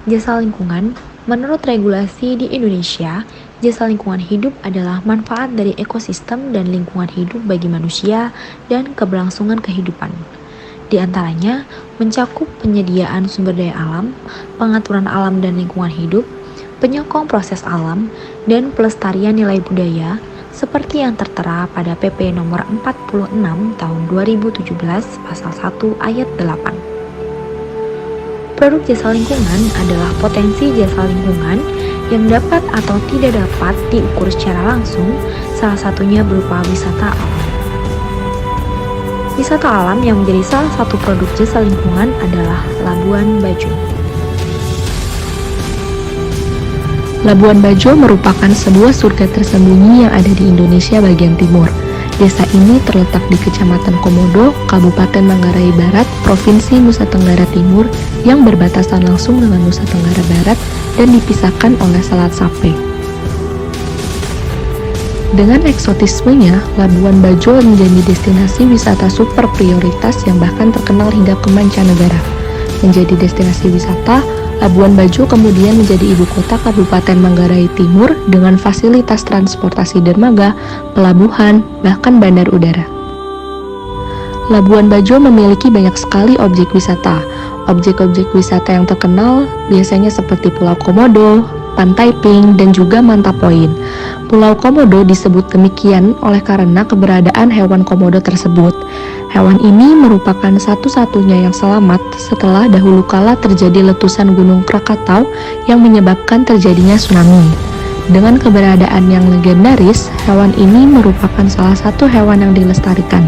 Jasa lingkungan, menurut regulasi di Indonesia, jasa lingkungan hidup adalah manfaat dari ekosistem dan lingkungan hidup bagi manusia dan keberlangsungan kehidupan. Di antaranya, mencakup penyediaan sumber daya alam, pengaturan alam dan lingkungan hidup, penyokong proses alam, dan pelestarian nilai budaya, seperti yang tertera pada PP nomor 46 tahun 2017 pasal 1 ayat 8. Produk jasa lingkungan adalah potensi jasa lingkungan yang dapat atau tidak dapat diukur secara langsung, salah satunya berupa wisata alam. Wisata alam yang menjadi salah satu produk jasa lingkungan adalah Labuan Bajo. Labuan Bajo merupakan sebuah surga tersembunyi yang ada di Indonesia bagian timur. Desa ini terletak di Kecamatan Komodo, Kabupaten Manggarai Barat, Provinsi Nusa Tenggara Timur, yang berbatasan langsung dengan Nusa Tenggara Barat dan dipisahkan oleh Selat Sape. Dengan eksotismenya, Labuan Bajo menjadi destinasi wisata super prioritas yang bahkan terkenal hingga ke mancanegara. Menjadi destinasi wisata, Labuan Bajo kemudian menjadi ibu kota Kabupaten Manggarai Timur dengan fasilitas transportasi dermaga, pelabuhan, bahkan bandar udara. Labuan Bajo memiliki banyak sekali objek wisata. Objek-objek wisata yang terkenal biasanya seperti Pulau Komodo, Pantai Pink, dan juga Mantap Point. Pulau Komodo disebut demikian oleh karena keberadaan hewan komodo tersebut. Hewan ini merupakan satu-satunya yang selamat setelah dahulu kala terjadi letusan Gunung Krakatau yang menyebabkan terjadinya tsunami. Dengan keberadaan yang legendaris, hewan ini merupakan salah satu hewan yang dilestarikan.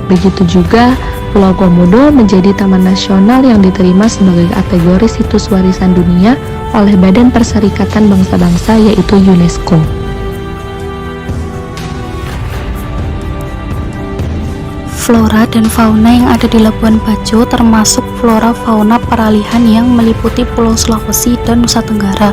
Begitu juga, Pulau Komodo menjadi taman nasional yang diterima sebagai kategori situs warisan dunia oleh Badan Perserikatan Bangsa-Bangsa yaitu UNESCO. Flora dan fauna yang ada di Labuan Bajo termasuk flora fauna peralihan yang meliputi Pulau Sulawesi dan Nusa Tenggara.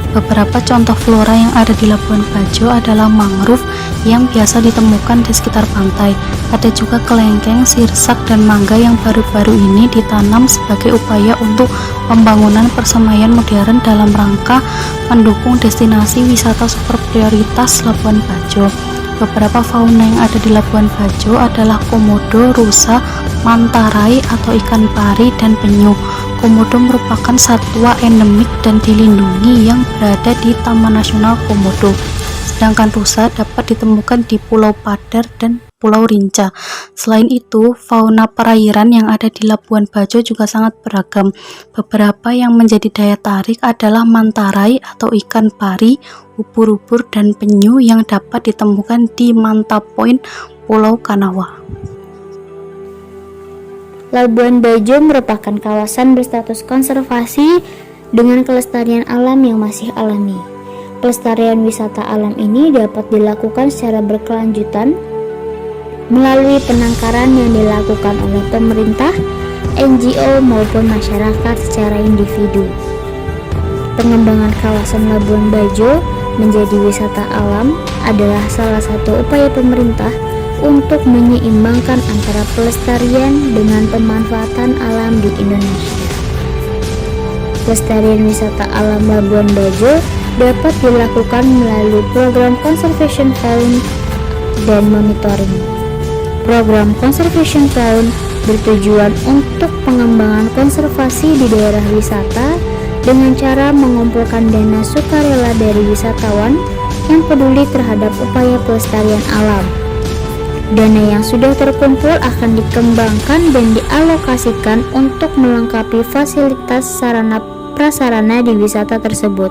Beberapa contoh flora yang ada di Labuan Bajo adalah mangrove yang biasa ditemukan di sekitar pantai. Ada juga kelengkeng, sirsak, dan mangga yang baru-baru ini ditanam sebagai upaya untuk pembangunan persemaian modern dalam rangka mendukung destinasi wisata super prioritas Labuan Bajo. Beberapa fauna yang ada di Labuan Bajo adalah komodo, rusa, mantarai atau ikan pari, dan penyu. Komodo merupakan satwa endemik dan dilindungi yang berada di Taman Nasional Komodo. Sedangkan rusa dapat ditemukan di Pulau Padar dan Pulau Rinca. Selain itu, fauna perairan yang ada di Labuan Bajo juga sangat beragam. Beberapa yang menjadi daya tarik adalah mantarai atau ikan pari, ubur-ubur, dan penyu yang dapat ditemukan di Mantap Point, Pulau Kanawa. Labuan Bajo merupakan kawasan berstatus konservasi dengan kelestarian alam yang masih alami. Pelestarian wisata alam ini dapat dilakukan secara berkelanjutan melalui penangkaran yang dilakukan oleh pemerintah, NGO maupun masyarakat secara individu. Pengembangan kawasan Labuan Bajo menjadi wisata alam adalah salah satu upaya pemerintah untuk menyeimbangkan antara pelestarian dengan pemanfaatan alam di Indonesia. Pelestarian wisata alam Labuan Bajo dapat dilakukan melalui program Conservation Fund dan monitoring. Program Conservation Fund bertujuan untuk pengembangan konservasi di daerah wisata dengan cara mengumpulkan dana sukarela dari wisatawan yang peduli terhadap upaya pelestarian alam. Dana yang sudah terkumpul akan dikembangkan dan dialokasikan untuk melengkapi fasilitas sarana prasarana di wisata tersebut.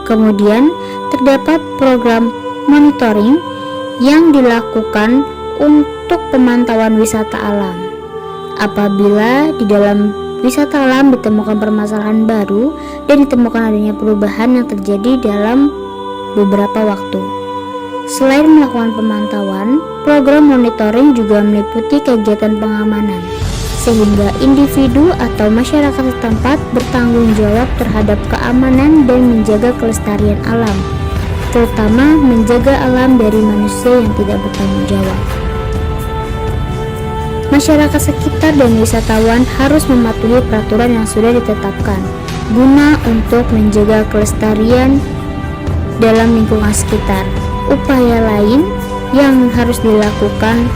Kemudian, terdapat program monitoring yang dilakukan untuk pemantauan wisata alam. Apabila di dalam wisata alam ditemukan permasalahan baru dan ditemukan adanya perubahan yang terjadi dalam beberapa waktu. Selain melakukan pemantauan, program monitoring juga meliputi kegiatan pengamanan, sehingga individu atau masyarakat setempat bertanggung jawab terhadap keamanan dan menjaga kelestarian alam, terutama menjaga alam dari manusia yang tidak bertanggung jawab. Masyarakat sekitar dan wisatawan harus mematuhi peraturan yang sudah ditetapkan. guna untuk menjaga kelestarian dalam lingkungan sekitar. Upaya lain yang harus dilakukan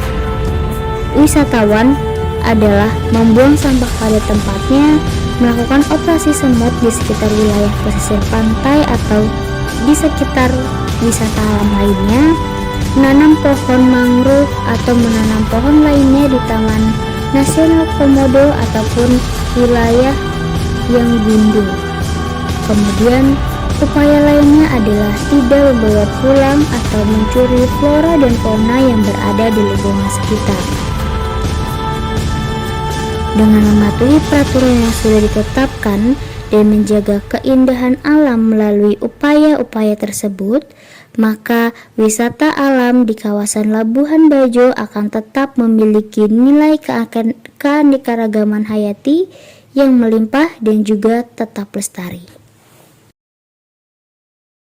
wisatawan adalah membuang sampah pada tempatnya, melakukan operasi semut di sekitar wilayah pesisir pantai atau di sekitar wisata alam lainnya, menanam pohon mangrove atau menanam pohon lainnya di Taman Nasional Komodo ataupun wilayah yang gundul. Kemudian upaya lainnya adalah tidak membawa pulang atau mencuri flora dan fauna yang berada di lingkungan sekitar. Dengan mematuhi peraturan yang sudah ditetapkan dan menjaga keindahan alam melalui upaya-upaya tersebut, maka wisata alam di kawasan Labuhan Bajo akan tetap memiliki nilai keanekaragaman hayati yang melimpah dan juga tetap lestari.